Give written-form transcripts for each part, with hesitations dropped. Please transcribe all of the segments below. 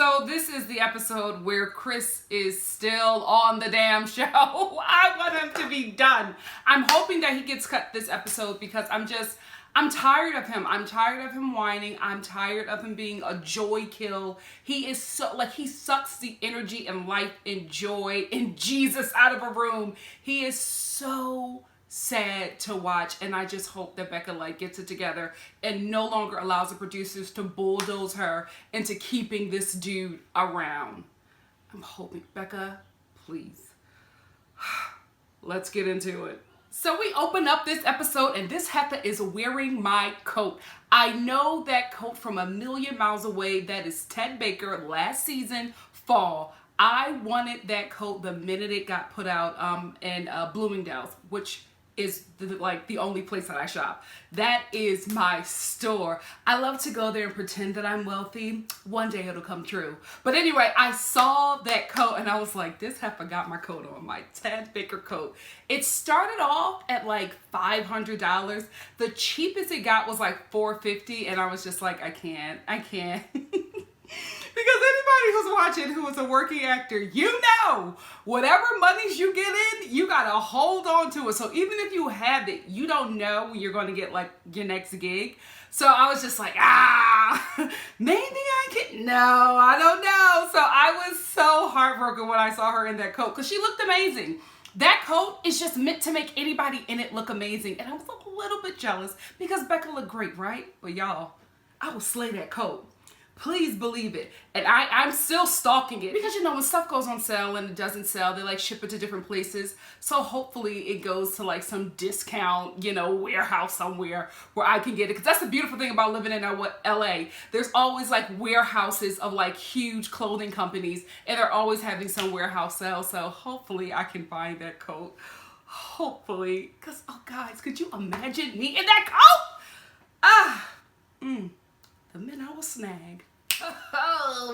So this is the episode where Chris is still on the damn show. I want him to be done. I'm hoping that he gets cut this episode because I'm tired of him. I'm tired of him whining. I'm tired of him being a joy kill. He is so, he sucks the energy and life and joy and Jesus out of a room. He is so sad to watch, and I just hope that Becca gets it together and no longer allows the producers to bulldoze her into keeping this dude around. I'm hoping, Becca, please. Let's get into it. So we open up this episode and this heifer is wearing my coat. I know that coat from a million miles away. That is Ted Baker last season, fall. I wanted that coat the minute it got put out in Bloomingdale's, which is the only place that I shop. That is my store. I love to go there and pretend that I'm wealthy. One day it'll come true. But anyway, I saw that coat and I was like, this heifer got my coat on, my Ted Baker coat. It started off at $500. The cheapest it got was $450, and I was just like, I can't. Because anybody who's watching who is a working actor, you know, whatever monies you get in, you gotta hold on to it. So even if you have it, you don't know when you're gonna get your next gig. So I was just like, maybe I can, no, I don't know. So I was so heartbroken when I saw her in that coat because she looked amazing. That coat is just meant to make anybody in it look amazing. And I was a little bit jealous because Becca looked great, right? But y'all, I will slay that coat. Please believe it. And I'm still stalking it because, when stuff goes on sale and it doesn't sell, they ship it to different places. So hopefully it goes to some discount, warehouse somewhere where I can get it. Because that's the beautiful thing about living in LA. There's always warehouses of huge clothing companies, and they're always having some warehouse sale. So hopefully I can find that coat. Hopefully. Because, oh guys, could you imagine me in that coat? The minute I was snagged.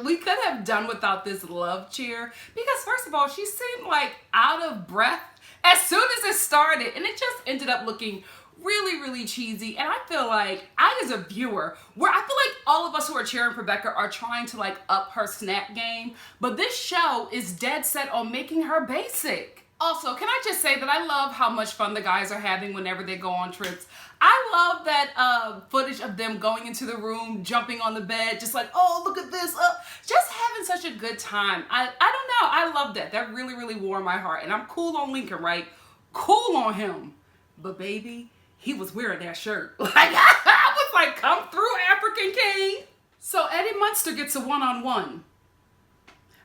We could have done without this love cheer because first of all, she seemed out of breath as soon as it started, and it just ended up looking really, really cheesy. And I feel like I, as a viewer, all of us who are cheering for Becca are trying to up her snap game, but this show is dead set on making her basic. Also, can I just say that I love how much fun the guys are having whenever they go on trips. I love that footage of them going into the room, jumping on the bed, just oh, look at this. Just having such a good time. I don't know. I love that. That really, really warmed my heart. And I'm cool on Lincoln, right? Cool on him. But baby, he was wearing that shirt. I was come through, African King. So Eddie Munster gets a one-on-one.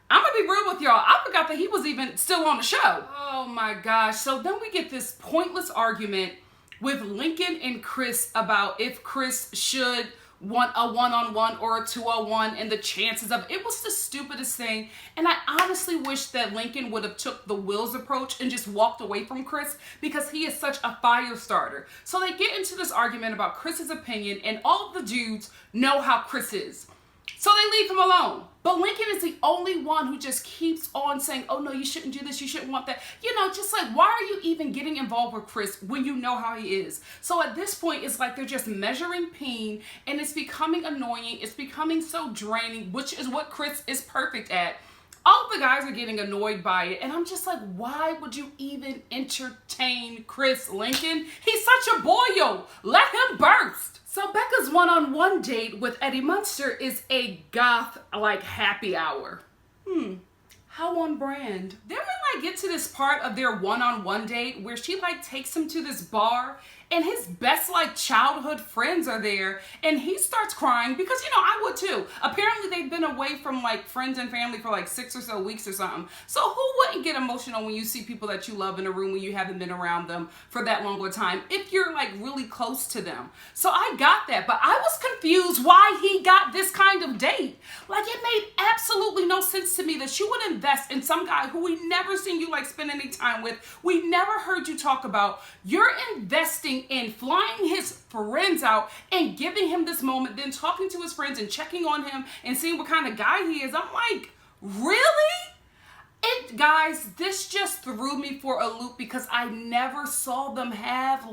I'm gonna be real with y'all. I forgot that he was even still on the show. Oh my gosh. So then we get this pointless argument with Lincoln and Chris about if Chris should want a one-on-one or a 2-on-1 and the chances of it. Was the stupidest thing. And I honestly wish that Lincoln would have took the Will's approach and just walked away from Chris because he is such a fire starter. So they get into this argument about Chris's opinion, and all of the dudes know how Chris is. So they leave him alone. But Lincoln is the only one who just keeps on saying, oh no, you shouldn't do this, you shouldn't want that. Just why are you even getting involved with Chris when you know how he is? So at this point, it's they're just measuring peen, and it's becoming annoying. It's becoming so draining, which is what Chris is perfect at. All of the guys are getting annoyed by it, and I'm just why would you even entertain Chris, Lincoln? He's such a boyo. Let him burst. So Becca's one-on-one date with Eddie Munster is a goth happy hour. How on brand. Then we get to this part of their one-on-one date where she takes him to this bar, and his best childhood friends are there, and he starts crying because I would too. Apparently they've been away from friends and family for 6 or so weeks or something. So who wouldn't get emotional when you see people that you love in a room when you haven't been around them for that long of a time if you're really close to them? So I got that, but I was confused why he got this kind of date. It made absolutely no sense to me that you would invest in some guy who we never seen you spend any time with. We never heard you talk about. You're investing in flying his friends out and giving him this moment, then talking to his friends and checking on him and seeing what kind of guy he is. I'm really? Guys, this just threw me for a loop because I never saw them have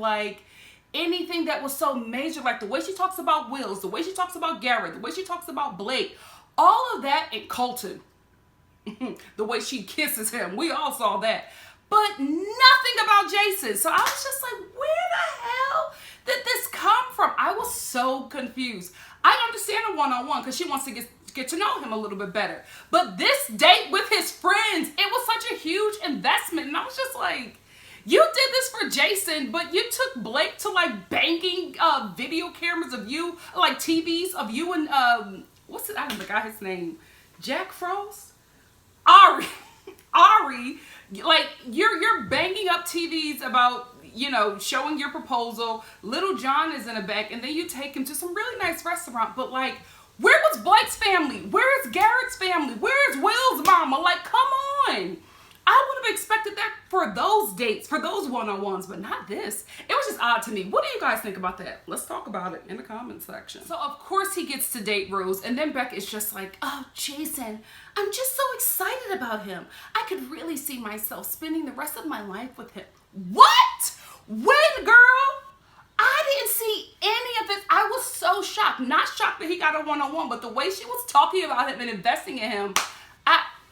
anything that was so major. The way she talks about Wills, the way she talks about Garrett, the way she talks about Blake, All of that and Colton. The way she kisses him. We all saw that. But nothing about Jason. So I was just like, where the hell did this come from? I was so confused. I understand a one-on-one because she wants to get to know him a little bit better. But this date with his friends, it was such a huge investment. And I was just like, you did this for Jason, but you took Blake to like banging video cameras of you, like TVs of you and, what's it? I forgot his name. Jack Frost? Ari. Ari. Like, you're banging up TVs about, you know, showing your proposal. Little John is in the back, and then you take him to some really nice restaurant. But, like, where was Blake's family? Where is Garrett's family? Where is Will's mama? Like, come on. I would have expected that for those dates, for those one-on-ones, but not this. It was just odd to me. What do you guys think about that? Let's talk about it in the comment section. So, of course, he gets to date Rose, and then Beck is just like, oh, Jason, I'm just so excited about him. I could really see myself spending the rest of my life with him. What? When, girl? I didn't see any of this. I was so shocked. Not shocked that he got a one-on-one, but the way she was talking about him and investing in him,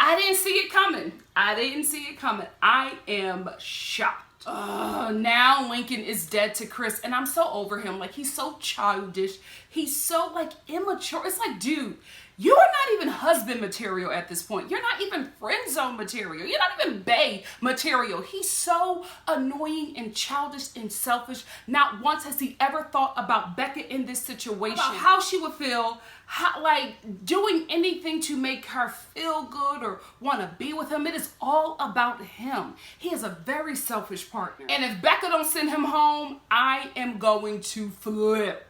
I didn't see it coming. I didn't see it coming. I am shocked. Now Lincoln is dead to Chris, and I'm so over him. Like, he's so childish. He's so, like, immature. It's like, dude, you are not even husband material at this point. You're not even friend zone material. You're not even bae material. He's so annoying and childish and selfish. Not once has he ever thought about Becca in this situation. About how she would feel, like doing anything to make her feel good or want to be with him. It is all about him. He is a very selfish partner. And if Becca don't send him home, I am going to flip.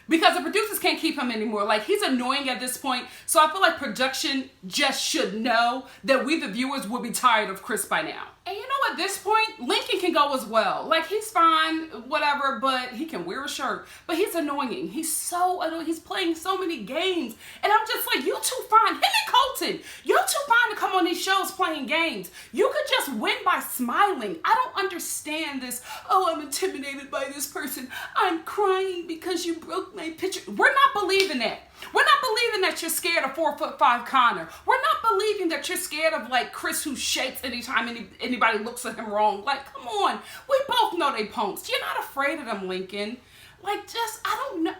Because the producers can't keep him anymore. Like, he's annoying at this point. So I feel like production just should know that we, the viewers, will be tired of Chris by now. And you know, at this point, Lincoln can go as well. Like, he's fine, whatever, but he can wear a shirt. But he's annoying. He's so annoying. He's playing so many games. And I'm just like, you too fine. Him and Colton, you're too fine to come on these shows playing games. You could just win by smiling. I don't understand this. Oh, I'm intimidated by this person. I'm crying because you broke my picture. We're not believing that. We're not believing that you're scared of 4'5" Connor. We're not believing that you're scared of like Chris, who shakes anytime anybody looks at him wrong. Like, come on. We both know they punks. You're not afraid of them, Lincoln. Like, just, I don't know.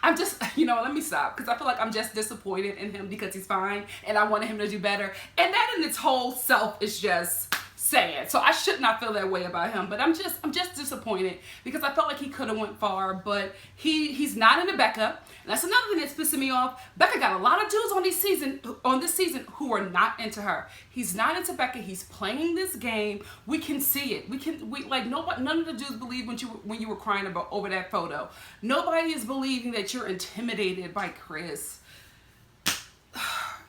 I'm just, you know, let me stop, because I feel like I'm just disappointed in him because he's fine and I wanted him to do better. And that in its whole self is just sad. So I should not feel that way about him, but I'm just disappointed because I felt like he could have went far, but he's not into Becca. And that's another thing that's pissing me off. Becca got a lot of dudes on this season who are not into her. He's not into Becca. He's playing this game. We can see it. We like nobody. None of the dudes believe when you were crying over that photo. Nobody is believing that you're intimidated by Chris.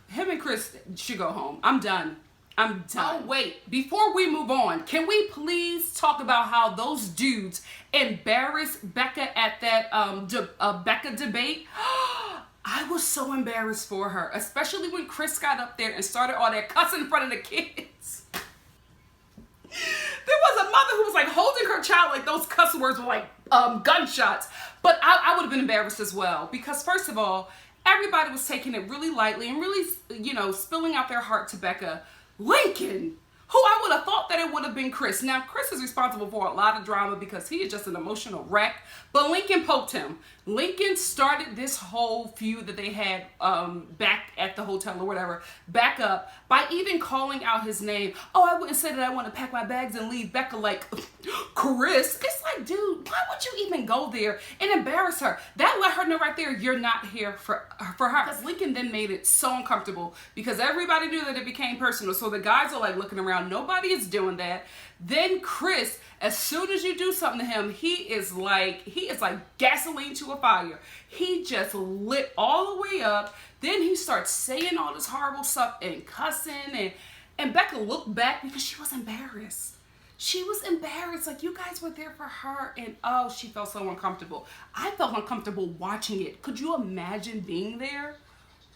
Him and Chris should go home. I'm done. Oh, wait. Before we move on, can we please talk about how those dudes embarrassed Becca at that Becca debate? I was so embarrassed for her, especially when Chris got up there and started all that cussing in front of the kids. There was a mother who was like holding her child like those cuss words were like gunshots. But I would have been embarrassed as well because, first of all, everybody was taking it really lightly and really, you know, spilling out their heart to Becca. Lincoln, who I would have thought that it would have been Chris. Now, Chris is responsible for a lot of drama because he is just an emotional wreck, but Lincoln poked him. Lincoln started this whole feud that they had back at the hotel or whatever, back up, by even calling out his name. Oh, I wouldn't say that I want to pack my bags and leave Becca like Chris. It's like, dude, why would you even go there and embarrass her? That let her know right there you're not here for her. Because Lincoln then made it so uncomfortable because everybody knew that it became personal. So the guys are like looking around. Nobody is doing that. Then Chris, as soon as you do something to him, he is like gasoline to a fire. He just lit all the way up. Then he starts saying all this horrible stuff and cussing, and Becca looked back because she was embarrassed. She was embarrassed. Like, you guys were there for her, and oh, she felt so uncomfortable. I felt uncomfortable watching it. Could you imagine being there?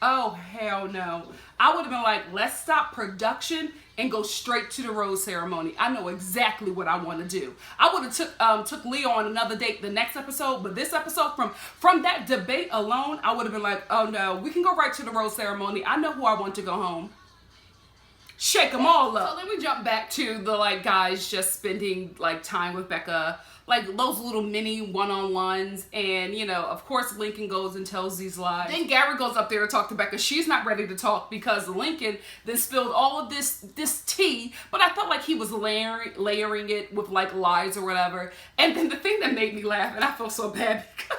Oh, hell no. I would have been like, let's stop production and go straight to the rose ceremony. I know exactly what I want to do. I would have took Leo on another date the next episode, but this episode, from that debate alone, I would have been like, oh no, we can go right to the rose ceremony. I know who I want to go home. Shake them all up. So then we jump back to the like guys just spending like time with Becca, like those little mini one-on-ones, and you know, of course Lincoln goes and tells these lies. Then Garrett goes up there to talk to Becca. She's not ready to talk because Lincoln then spilled all of this tea, but I felt like he was layering it with like lies or whatever. And then the thing that made me laugh, and I felt so bad because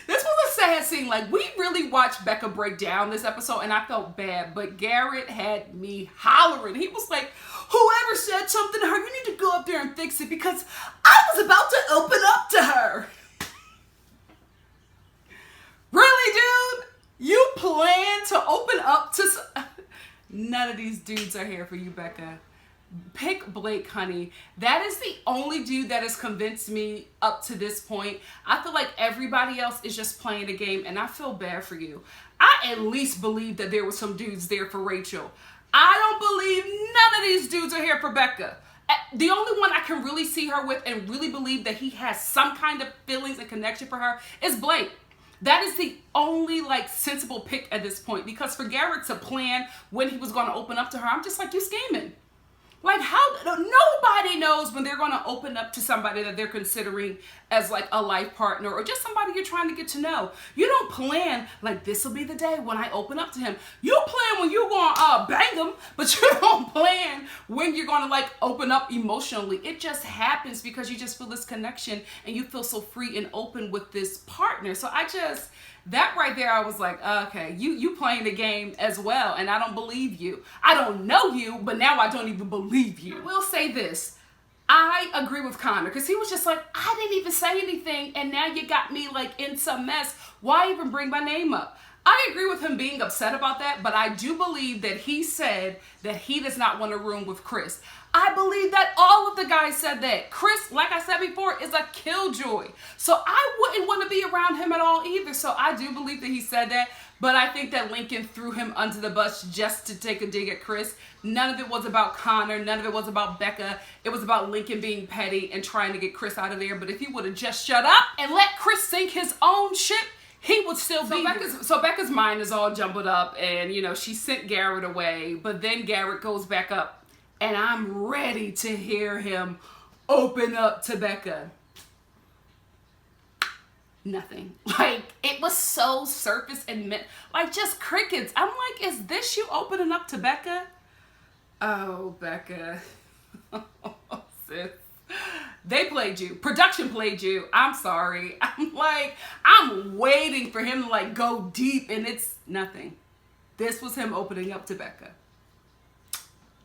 this was a sad scene. Like, we really watched Becca break down this episode, and I felt bad. But Garrett had me hollering. He was like, whoever said something to her, you need to go up there and fix it because I was about to open up to her. Really, dude? You plan to open up to... None of these dudes are here for you, Becca. Pick Blake, honey. That is the only dude that has convinced me up to this point. I feel like everybody else is just playing a game, and I feel bad for you. I at least believe that there were some dudes there for Rachel. I don't believe none of these dudes are here for Becca. The only one I can really see her with and really believe that he has some kind of feelings and connection for her is Blake. That is the only like sensible pick at this point, because for Garrett to plan when he was going to open up to her, I'm just like, you scheming. Like, how, nobody knows when they're going to open up to somebody that they're considering as like a life partner or just somebody you're trying to get to know. You don't plan like, this will be the day when I open up to him. You plan when you're going to bang him, but you don't plan when you're going to like open up emotionally. It just happens because you just feel this connection and you feel so free and open with this partner. So that right there, I was like, okay, you playing the game as well, and I don't believe you. I don't know you, but now I don't even believe you. I will say this. I agree with Connor, because he was just like, I didn't even say anything, and now you got me like in some mess. Why even bring my name up? I agree with him being upset about that, but I do believe that he said that he does not want a room with Chris. I believe that all of the guys said that. Chris, like I said before, is a killjoy. So I wouldn't want to be around him at all either. So I do believe that he said that. But I think that Lincoln threw him under the bus just to take a dig at Chris. None of it was about Connor. None of it was about Becca. It was about Lincoln being petty and trying to get Chris out of there. But if he would have just shut up and let Chris sink his own ship, he would still be here. So Becca's mind is all jumbled up, and you know, she sent Garrett away, but then Garrett goes back up, and I'm ready to hear him open up to Becca. Nothing. Like, it was so surface and like just crickets. I'm like, is this you opening up to Becca? Oh, Becca. Sis. They played you. Production played you. I'm sorry. I'm waiting for him to like go deep, and it's nothing. This was him opening up to Becca.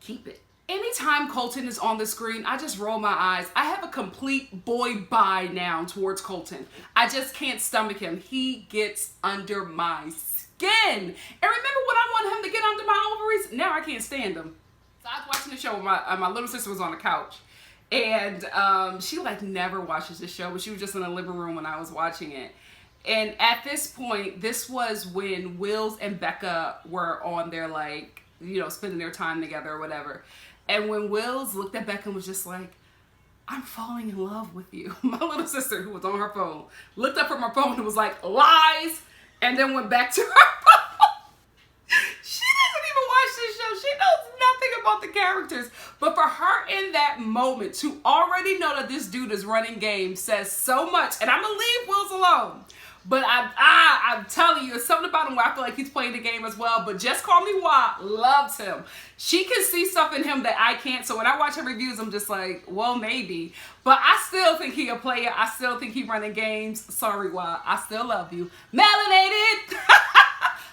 Keep it. Anytime Colton is on the screen, I just roll my eyes. I have a complete boy bye now towards Colton. I just can't stomach him. He gets under my skin. And remember when I wanted him to get under my ovaries? Now I can't stand him. So I was watching the show when my little sister was on the couch. And she like never watches the show, but she was just in the living room when I was watching it. And at this point, this was when Wills and Becca were on their like, you know, spending their time together or whatever. And when Wills looked at Becca and was just like, I'm falling in love with you. My little sister, who was on her phone, looked up from her phone and was like, lies, and then went back to her phone. She doesn't even watch this show. She knows nothing about the characters. But for her in that moment to already know that this dude is running game says so much. And I'm going to leave Wills alone. But I'm telling you, there's something about him where I feel like he's playing the game as well. But Just Call Me Wah loves him. She can see stuff in him that I can't. So when I watch her reviews, I'm just like, well, maybe. But I still think he a player. I still think he running games. Sorry, Wah. I still love you. Melanated.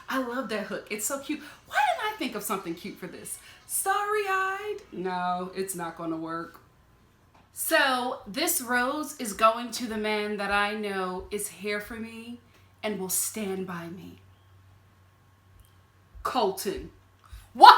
I love that hook. It's so cute. Why didn't I think of something cute for this? Starry-eyed? No, it's not going to work. So this rose is going to the man that I know is here for me and will stand by me. Colton. What?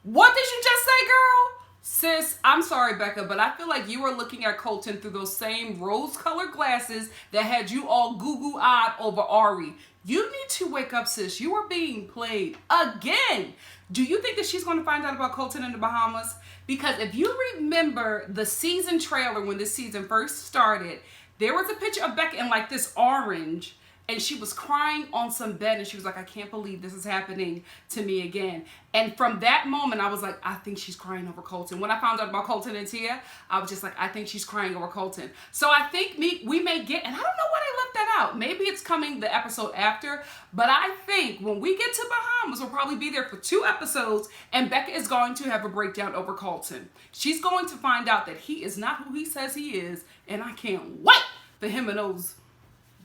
What did you just say, girl? Sis, I'm sorry, Becca, but I feel like you are looking at Colton through those same rose-colored glasses that had you all goo-goo-eyed over Ari. You need to wake up, sis. You are being played again. Do you think that she's going to find out about Colton in the Bahamas? Because if you remember the season trailer when this season first started, there was a picture of Becca in like this orange, and she was crying on some bed, and she was like, I can't believe this is happening to me again. And from that moment, I was like, I think she's crying over Colton. When I found out about Colton and Tia, I was just like, I think she's crying over Colton. So I think we may get, and I don't know why they left that out. Maybe it's coming the episode after, but I think when we get to Bahamas, we'll probably be there for 2 episodes, and Becca is going to have a breakdown over Colton. She's going to find out that he is not who he says he is, and I can't wait for him and those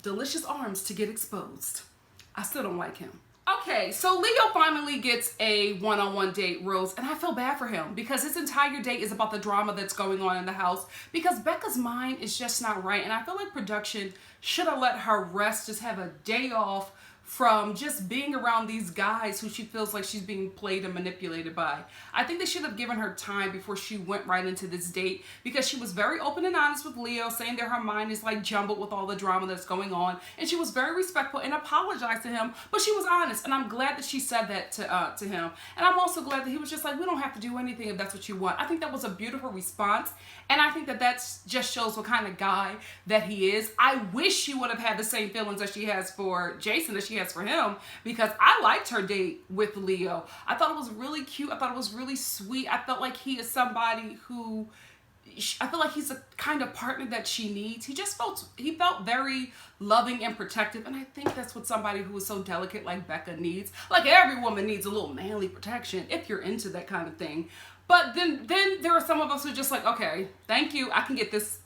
delicious arms to get exposed. I still don't like him. Okay, so Leo finally gets a one-on-one date, Rose, and I feel bad for him because his entire date is about the drama that's going on in the house because Becca's mind is just not right, and I feel like production should have let her rest, just have a day off from just being around these guys who she feels like she's being played and manipulated by. I think they should have given her time before she went right into this date because she was very open and honest with Leo, saying that her mind is like jumbled with all the drama that's going on, and she was very respectful and apologized to him, but she was honest, and I'm glad that she said that to him. And I'm also glad that he was just like, we don't have to do anything if that's what you want. I think that was a beautiful response, and I think that just shows what kind of guy that he is. I wish she would have had the same feelings that she has for Jason as she has for him, because I liked her date with Leo. I thought it was really cute. I thought it was really sweet. I felt like he is somebody who, I feel like he's the kind of partner that she needs. He felt very loving and protective, and I think that's what somebody who is so delicate like Becca needs. Like every woman needs a little manly protection if you're into that kind of thing. But then there are some of us who are just like, okay, thank you. I can get this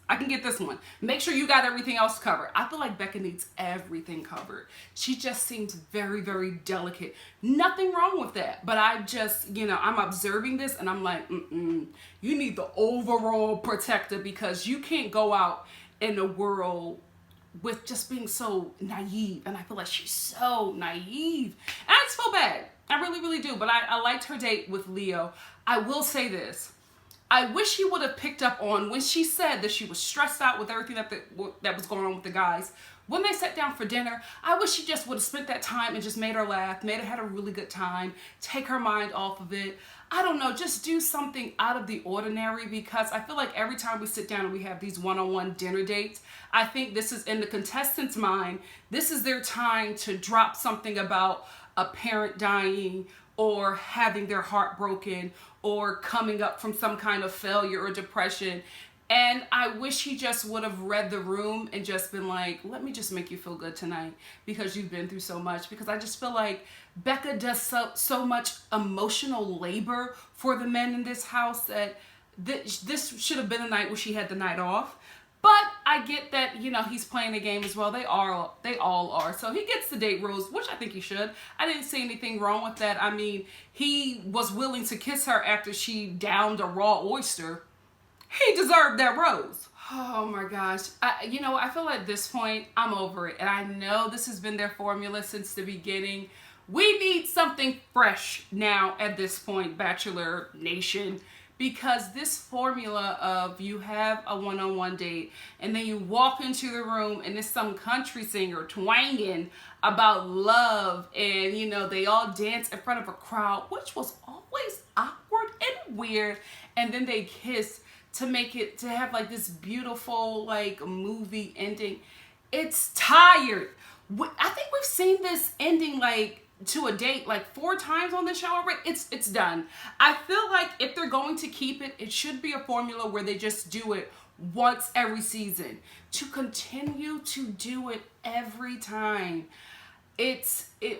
one. Make sure you got everything else covered. I feel like Becca needs everything covered. She just seems very, very delicate. Nothing wrong with that. But I just, I'm observing this and I'm like, you need the overall protector because you can't go out in the world with just being so naive. And I feel like she's so naive. And I just feel bad. I really, really do. But I liked her date with Leo. I will say this. I wish he would have picked up on when she said that she was stressed out with everything that was going on with the guys. When they sat down for dinner, I wish she just would have spent that time and just made her laugh, made her had a really good time, take her mind off of it. I don't know, just do something out of the ordinary, because I feel like every time we sit down and we have these one-on-one dinner dates, I think this is in the contestants' mind, this is their time to drop something about a parent dying or having their heart broken or coming up from some kind of failure or depression. And I wish he just would have read the room and just been like, let me just make you feel good tonight because you've been through so much. Because I just feel like Becca does so much emotional labor for the men in this house that this should have been a night where she had the night off. But I get that, he's playing the game as well. They all are. So he gets the date, Rose, which I think he should. I didn't see anything wrong with that. I mean, he was willing to kiss her after she downed a raw oyster. He deserved that rose. Oh my gosh. I feel at this point, I'm over it. And I know this has been their formula since the beginning. We need something fresh now at this point, Bachelor Nation. Because this formula of you have a one-on-one date and then you walk into the room and there's some country singer twanging about love and, they all dance in front of a crowd, which was always awkward and weird. And then they kiss to have like this beautiful like movie ending. It's tired. I think we've seen this ending to a date 4 times on the show already. It's done. I feel like if they're going to keep it, it should be a formula where they just do it once every season. To continue to do it every time,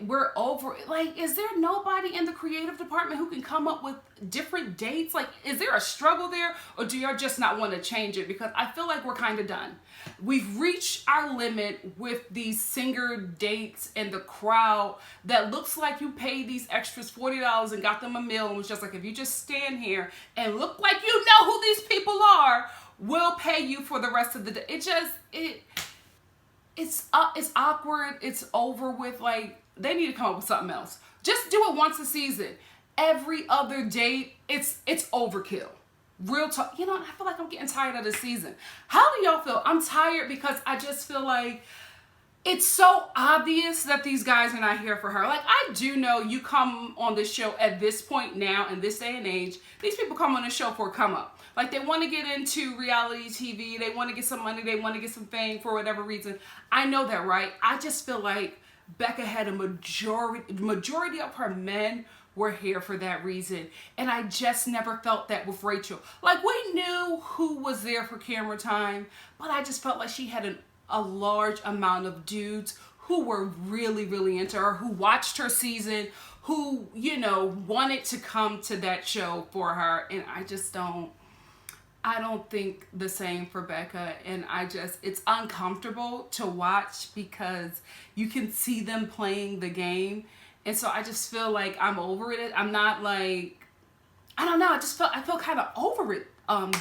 we're over it. Is there nobody in the creative department who can come up with different dates? Is there a struggle there, or do y'all just not want to change it? Because I feel like we're kind of done. We've reached our limit with these singer dates and the crowd that looks like you paid these extras $40 and got them a meal and was just like, if you just stand here and look like you know who these people are, we'll pay you for the rest of the day. It's awkward. It's over with. They need to come up with something else. Just do it once a season. Every other date, it's overkill. Real talk. You know, I feel like I'm getting tired of this season. How do y'all feel? I'm tired because I just feel like it's so obvious that these guys are not here for her. Like, I do know you come on this show at this point now, in this day and age, these people come on this show for a come up. Like, they want to get into reality TV. They want to get some money. They want to get some fame for whatever reason. I know that, right? I just feel like Becca had a majority of her men were here for that reason. And I just never felt that with Rachel. Like, we knew who was there for camera time, but I just felt like she had a large amount of dudes who were really, really into her, who watched her season, who, you know, wanted to come to that show for her. And I don't think the same for Becca. And it's uncomfortable to watch because you can see them playing the game. And so I just feel like I'm over it. I'm not like, I don't know. I feel kind of over it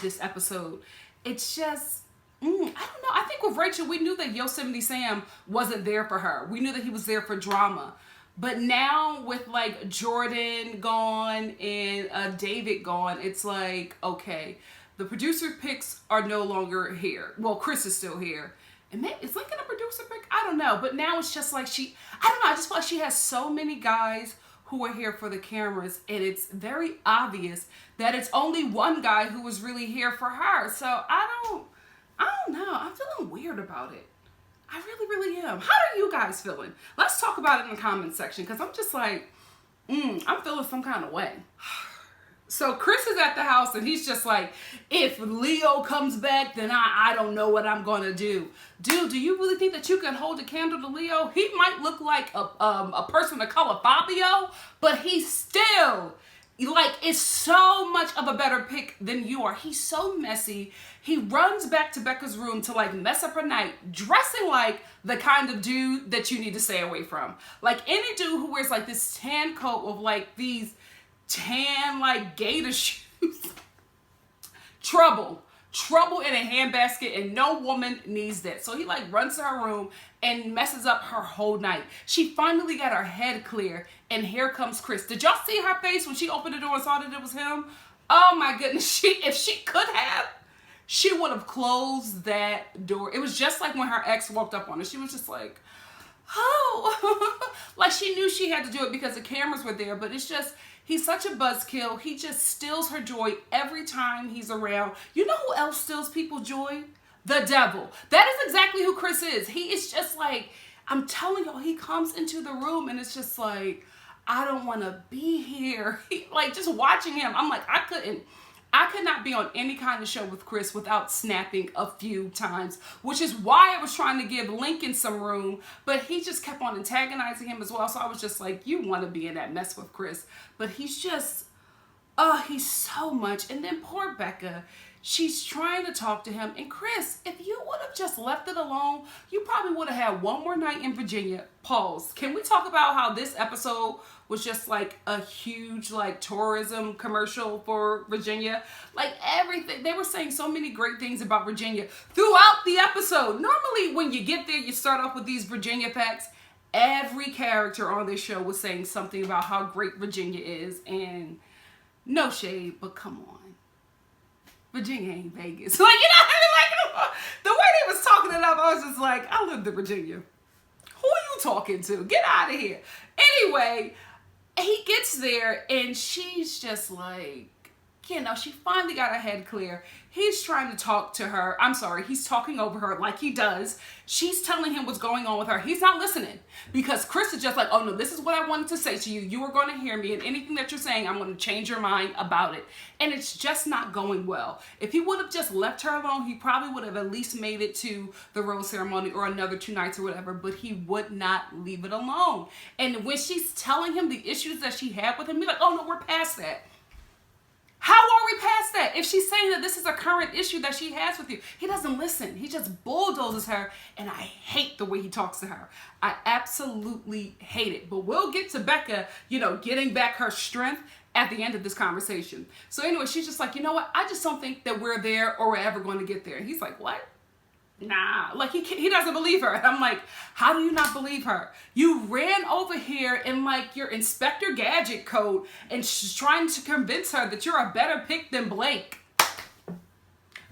this episode. It's just, I don't know. I think with Rachel, we knew that Yosemite Sam wasn't there for her. We knew that he was there for drama. But now with like Jordan gone and David gone, it's like, okay, the producer picks are no longer here. Well, Chris is still here. And maybe, is Lincoln a producer pick? I don't know. But now it's just like I don't know. I just feel like she has so many guys who are here for the cameras. And it's very obvious that it's only one guy who was really here for her. So I don't know. I'm feeling weird about it. I really, really am. How are you guys feeling? Let's talk about it in the comments section. Because I'm just like, I'm feeling some kind of way. So Chris is at the house and he's just like, if Leo comes back, then I don't know what I'm going to do. Dude, do you really think that you can hold a candle to Leo? He might look like a person of color Fabio, but he's still, like, is so much of a better pick than you are. He's so messy. He runs back to Becca's room to, like, mess up her night, dressing like the kind of dude that you need to stay away from. Like, any dude who wears, like, this tan coat with, like, these tan, like, gator shoes. Trouble in a handbasket, and no woman needs that. So he, like, runs to her room and messes up her whole night. She finally got her head clear, and here comes Chris. Did y'all see her face when she opened the door and saw that it was him? Oh my goodness, if she could have, she would have closed that door. It was just like when her ex walked up on her. She was just like, oh. Like, she knew she had to do it because the cameras were there, but it's just, he's such a buzzkill. He just steals her joy every time he's around. You know who else steals people's joy? The devil. That is exactly who Chris is. He is just like, I'm telling y'all, he comes into the room and it's just like, I don't want to be here. Like, just watching him, I'm like, I could not be on any kind of show with Chris without snapping a few times, which is why I was trying to give Lincoln some room, but he just kept on antagonizing him as well. So I was just like, you want to be in that mess with Chris, but he's just, he's so much. And then poor Becca, she's trying to talk to him. And Chris, if you would have just left it alone, you probably would have had one more night in Virginia. Pause. Can we talk about how this episode was just like a huge, like, tourism commercial for Virginia? Like, everything. They were saying so many great things about Virginia throughout the episode. Normally, when you get there, you start off with these Virginia facts. Every character on this show was saying something about how great Virginia is. And no shade, but come on. Virginia ain't Vegas. Like, you know what I mean? Like, the way they was talking it up, I was just like, I lived in Virginia. Who are you talking to? Get out of here. Anyway, he gets there and she's just like, you know, she finally got her head clear. He's trying to talk to her. I'm sorry, he's talking over her like he does. She's telling him what's going on with her. He's not listening because Chris is just like, oh no, this is what I wanted to say to you. You are going to hear me, and anything that you're saying, I'm going to change your mind about it. And it's just not going well. If he would have just left her alone, he probably would have at least made it to the rose ceremony or another 2 nights or whatever, but he would not leave it alone. And when she's telling him the issues that she had with him, he's like, oh no, we're past that. How are we past that? If she's saying that this is a current issue that she has with you, he doesn't listen. He just bulldozes her, and I hate the way he talks to her. I absolutely hate it. But we'll get to Becca, you know, getting back her strength at the end of this conversation. So anyway, she's just like, you know what? I just don't think that we're there or we're ever going to get there. And he's like, what? Nah, like he doesn't believe her. And I'm like, how do you not believe her? You ran over here in like your Inspector Gadget coat and she's trying to convince her that you're a better pick than Blake.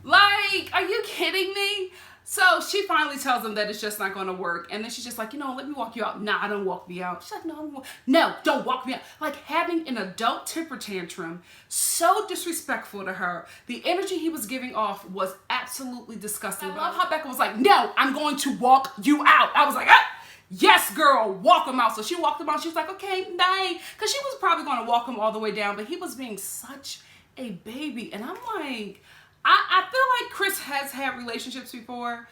Like, are you kidding me? So she finally tells him that it's just not going to work. And then she's just like, let me walk you out. Nah, don't walk me out. She's like, no, don't walk me out. Like having an adult temper tantrum, so disrespectful to her. The energy he was giving off was absolutely disgusting. I love how Becca was like, no, I'm going to walk you out. I was like, ah! Yes, girl, walk him out. So she walked him out. She was like, okay, bye. Because she was probably going to walk him all the way down. But he was being such a baby. And I'm like, I feel like Chris has had relationships before.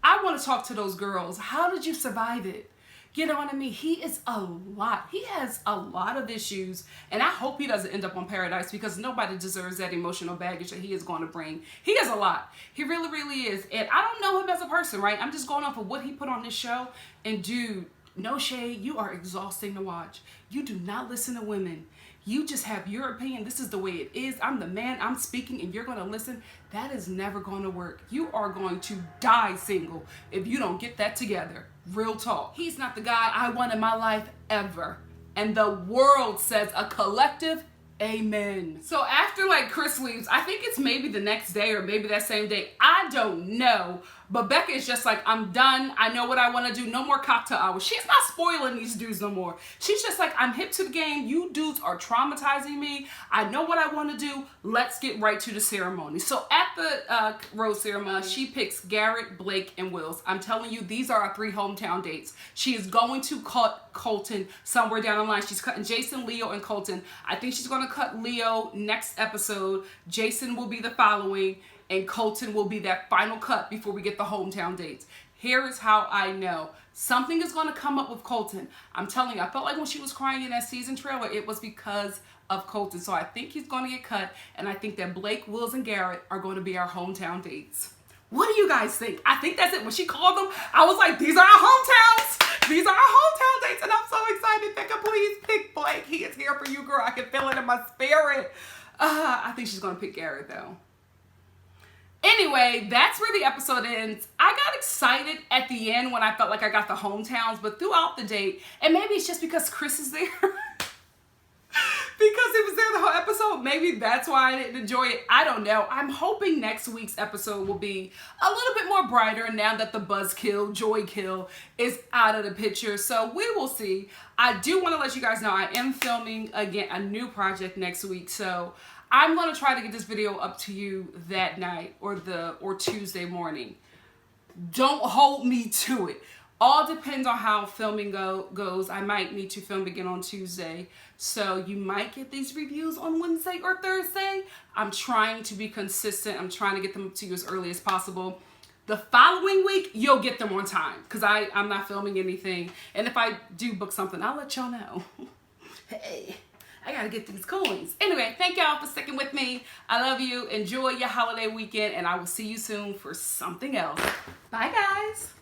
I want to talk to those girls. How did you survive it? You know what I mean? He is a lot. He has a lot of issues. And I hope he doesn't end up on Paradise because nobody deserves that emotional baggage that he is going to bring. He has a lot. He really, really is. And I don't know him as a person, right? I'm just going off of what he put on this show. And dude, no shade. You are exhausting to watch. You do not listen to women. You just have your opinion. This is the way it is. I'm the man. I'm speaking and you're going to listen. That is never going to work. You are going to die single if you don't get that together. Real talk. He's not the guy I want in my life ever. And the world says a collective amen. So after like Chris leaves, I think it's maybe the next day or maybe that same day. I don't know. But Becca is just like, I'm done. I know what I want to do. No more cocktail hours. She's not spoiling these dudes no more. She's just like, I'm hip to the game. You dudes are traumatizing me. I know what I want to do. Let's get right to the ceremony. So at the rose ceremony, she picks Garrett, Blake, and Wills. I'm telling you, these are our 3 hometown dates. She is going to cut Colton somewhere down the line. She's cutting Jason, Leo, and Colton. I think she's going to cut Leo next episode. Jason will be the following. And Colton will be that final cut before we get the hometown dates. Here is how I know. Something is going to come up with Colton. I'm telling you, I felt like when she was crying in that season trailer, it was because of Colton. So I think he's going to get cut. And I think that Blake, Wills, and Garrett are going to be our hometown dates. What do you guys think? I think that's it. When she called them, I was like, these are our hometowns. These are our hometown dates. And I'm so excited. Becca, please pick Blake. He is here for you, girl. I can feel it in my spirit. I think she's going to pick Garrett, though. Anyway, that's where the episode ends. I got excited at the end when I felt like I got the hometowns, but throughout the date, and maybe it's just because Chris is there, because he was there the whole episode, maybe that's why I didn't enjoy it. I don't know. I'm hoping next week's episode will be a little bit more brighter now that the buzzkill, joy kill is out of the picture. So we will see. I do want to let you guys know I am filming, again, a new project next week. So I'm going to try to get this video up to you that night or Tuesday morning. Don't hold me to it. All depends on how filming goes. I might need to film again on Tuesday. So you might get these reviews on Wednesday or Thursday. I'm trying to be consistent. I'm trying to get them to you as early as possible. The following week, you'll get them on time because I'm not filming anything. And if I do book something, I'll let y'all know. Hey. I gotta get these coins. Anyway, thank y'all for sticking with me. I love you. Enjoy your holiday weekend, and I will see you soon for something else. Bye, guys.